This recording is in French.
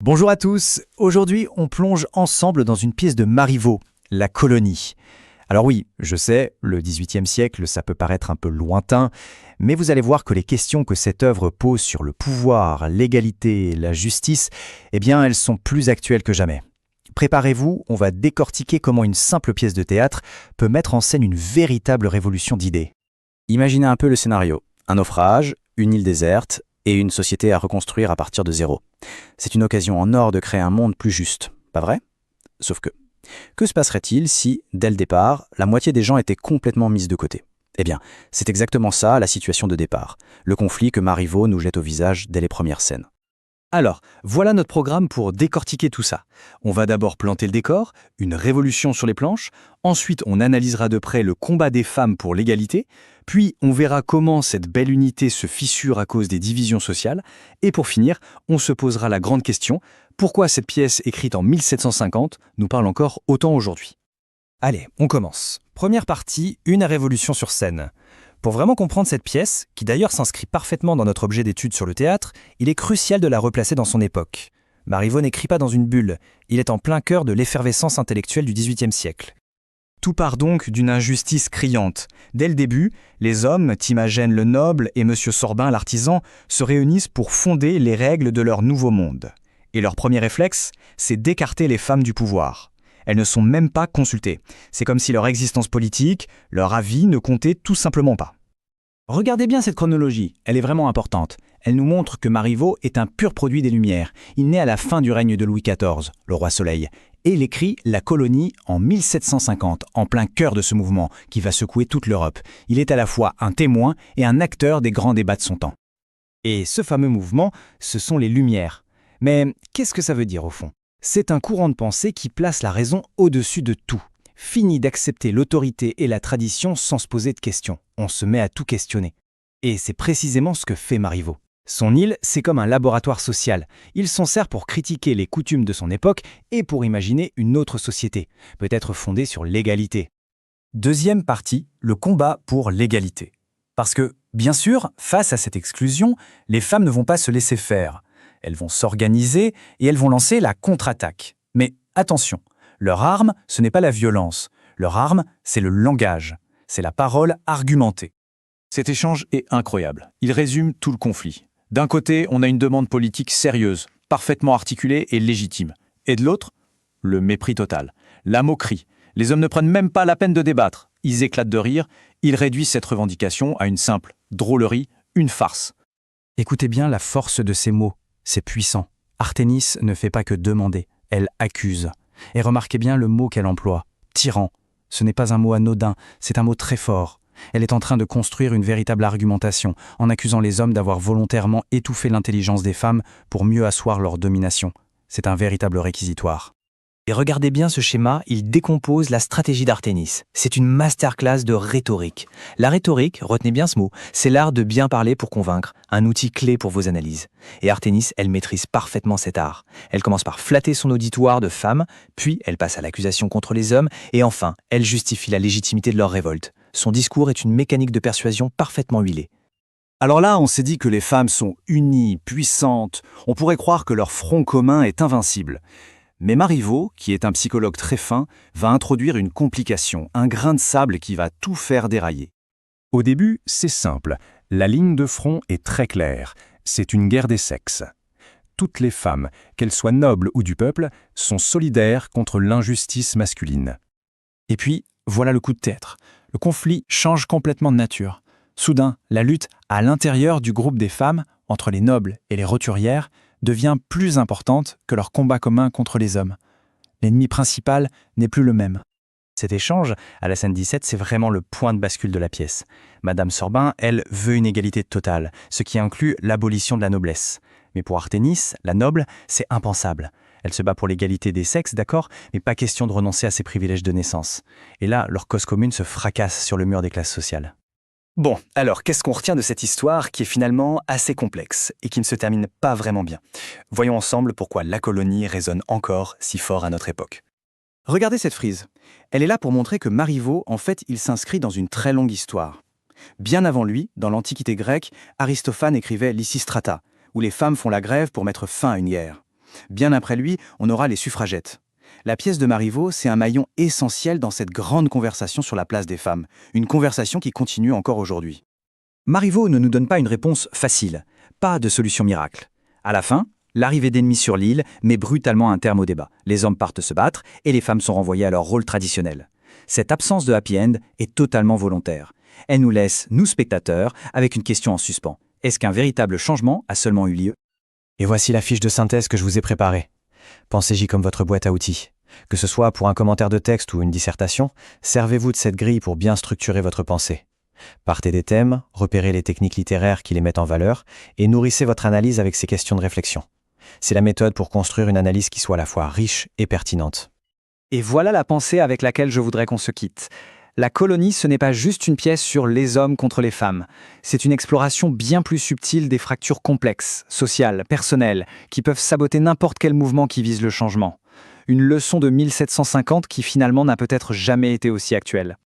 Bonjour à tous, aujourd'hui on plonge ensemble dans une pièce de Marivaux, La Colonie. Alors oui, je sais, le XVIIIe siècle, ça peut paraître un peu lointain, mais vous allez voir que les questions que cette œuvre pose sur le pouvoir, l'égalité, la justice, eh bien elles sont plus actuelles que jamais. Préparez-vous, on va décortiquer comment une simple pièce de théâtre peut mettre en scène une véritable révolution d'idées. Imaginez un peu le scénario. Un naufrage, une île déserte et une société à reconstruire à partir de zéro. C'est une occasion en or de créer un monde plus juste, pas vrai? Sauf que se passerait-il si, dès le départ, la moitié des gens étaient complètement mises de côté? Eh bien, c'est exactement ça la situation de départ, le conflit que Marivaux nous jette au visage dès les premières scènes. Alors, voilà notre programme pour décortiquer tout ça. On va d'abord planter le décor, une révolution sur les planches, ensuite on analysera de près le combat des femmes pour l'égalité, puis on verra comment cette belle unité se fissure à cause des divisions sociales, et pour finir, on se posera la grande question, pourquoi cette pièce écrite en 1750 nous parle encore autant aujourd'hui? Allez, on commence. Première partie, une révolution sur scène. Pour vraiment comprendre cette pièce, qui d'ailleurs s'inscrit parfaitement dans notre objet d'étude sur le théâtre, il est crucial de la replacer dans son époque. Marivaux n'écrit pas dans une bulle, il est en plein cœur de l'effervescence intellectuelle du XVIIIe siècle. Tout part donc d'une injustice criante. Dès le début, les hommes, Timagène le noble et M. Sorbin l'artisan, se réunissent pour fonder les règles de leur nouveau monde. Et leur premier réflexe, c'est d'écarter les femmes du pouvoir. Elles ne sont même pas consultées. C'est comme si leur existence politique, leur avis ne comptait tout simplement pas. Regardez bien cette chronologie, elle est vraiment importante. Elle nous montre que Marivaux est un pur produit des Lumières. Il naît à la fin du règne de Louis XIV, le roi Soleil, et il écrit La Colonie en 1750, en plein cœur de ce mouvement qui va secouer toute l'Europe. Il est à la fois un témoin et un acteur des grands débats de son temps. Et ce fameux mouvement, ce sont les Lumières. Mais qu'est-ce que ça veut dire au fond? C'est un courant de pensée qui place la raison au-dessus de tout. Fini d'accepter l'autorité et la tradition sans se poser de questions. On se met à tout questionner. Et c'est précisément ce que fait Marivaux. Son île, c'est comme un laboratoire social. Il s'en sert pour critiquer les coutumes de son époque et pour imaginer une autre société, peut-être fondée sur l'égalité. Deuxième partie, le combat pour l'égalité. Parce que, bien sûr, face à cette exclusion, les femmes ne vont pas se laisser faire. Elles vont s'organiser et elles vont lancer la contre-attaque. Mais attention, leur arme, ce n'est pas la violence. Leur arme, c'est le langage. C'est la parole argumentée. Cet échange est incroyable. Il résume tout le conflit. D'un côté, on a une demande politique sérieuse, parfaitement articulée et légitime. Et de l'autre, le mépris total, la moquerie. Les hommes ne prennent même pas la peine de débattre. Ils éclatent de rire. Ils réduisent cette revendication à une simple drôlerie, une farce. Écoutez bien la force de ces mots. C'est puissant. Arténis ne fait pas que demander, elle accuse. Et remarquez bien le mot qu'elle emploie, tyran. Ce n'est pas un mot anodin, c'est un mot très fort. Elle est en train de construire une véritable argumentation, en accusant les hommes d'avoir volontairement étouffé l'intelligence des femmes pour mieux asseoir leur domination. C'est un véritable réquisitoire. Et regardez bien ce schéma, il décompose la stratégie d'Arténis. C'est une masterclass de rhétorique. La rhétorique, retenez bien ce mot, c'est l'art de bien parler pour convaincre, un outil clé pour vos analyses. Et Arténis, elle maîtrise parfaitement cet art. Elle commence par flatter son auditoire de femmes, puis elle passe à l'accusation contre les hommes, et enfin, elle justifie la légitimité de leur révolte. Son discours est une mécanique de persuasion parfaitement huilée. Alors là, on s'est dit que les femmes sont unies, puissantes, on pourrait croire que leur front commun est invincible. Mais Marivaux, qui est un psychologue très fin, va introduire une complication, un grain de sable qui va tout faire dérailler. Au début, c'est simple. La ligne de front est très claire. C'est une guerre des sexes. Toutes les femmes, qu'elles soient nobles ou du peuple, sont solidaires contre l'injustice masculine. Et puis, voilà le coup de théâtre. Le conflit change complètement de nature. Soudain, la lutte à l'intérieur du groupe des femmes, entre les nobles et les roturières, devient plus importante que leur combat commun contre les hommes. L'ennemi principal n'est plus le même. Cet échange, à la scène 17, c'est vraiment le point de bascule de la pièce. Madame Sorbin, elle, veut une égalité totale, ce qui inclut l'abolition de la noblesse. Mais pour Arténis, la noble, c'est impensable. Elle se bat pour l'égalité des sexes, d'accord, mais pas question de renoncer à ses privilèges de naissance. Et là, leur cause commune se fracasse sur le mur des classes sociales. Bon, alors qu'est-ce qu'on retient de cette histoire qui est finalement assez complexe et qui ne se termine pas vraiment bien? Voyons ensemble pourquoi La Colonie résonne encore si fort à notre époque. Regardez cette frise. Elle est là pour montrer que Marivaux, en fait, il s'inscrit dans une très longue histoire. Bien avant lui, dans l'Antiquité grecque, Aristophane écrivait Lysistrata, où les femmes font la grève pour mettre fin à une guerre. Bien après lui, on aura les suffragettes. La pièce de Marivaux, c'est un maillon essentiel dans cette grande conversation sur la place des femmes, une conversation qui continue encore aujourd'hui. Marivaux ne nous donne pas une réponse facile, pas de solution miracle. À la fin, l'arrivée d'ennemis sur l'île met brutalement un terme au débat. Les hommes partent se battre et les femmes sont renvoyées à leur rôle traditionnel. Cette absence de happy end est totalement volontaire. Elle nous laisse, nous spectateurs, avec une question en suspens. Est-ce qu'un véritable changement a seulement eu lieu ? Et voici la fiche de synthèse que je vous ai préparée. Pensez-y comme votre boîte à outils. Que ce soit pour un commentaire de texte ou une dissertation, servez-vous de cette grille pour bien structurer votre pensée. Partez des thèmes, repérez les techniques littéraires qui les mettent en valeur et nourrissez votre analyse avec ces questions de réflexion. C'est la méthode pour construire une analyse qui soit à la fois riche et pertinente. Et voilà la pensée avec laquelle je voudrais qu'on se quitte. La colonie, ce n'est pas juste une pièce sur les hommes contre les femmes. C'est une exploration bien plus subtile des fractures complexes, sociales, personnelles, qui peuvent saboter n'importe quel mouvement qui vise le changement. Une leçon de 1750 qui finalement n'a peut-être jamais été aussi actuelle.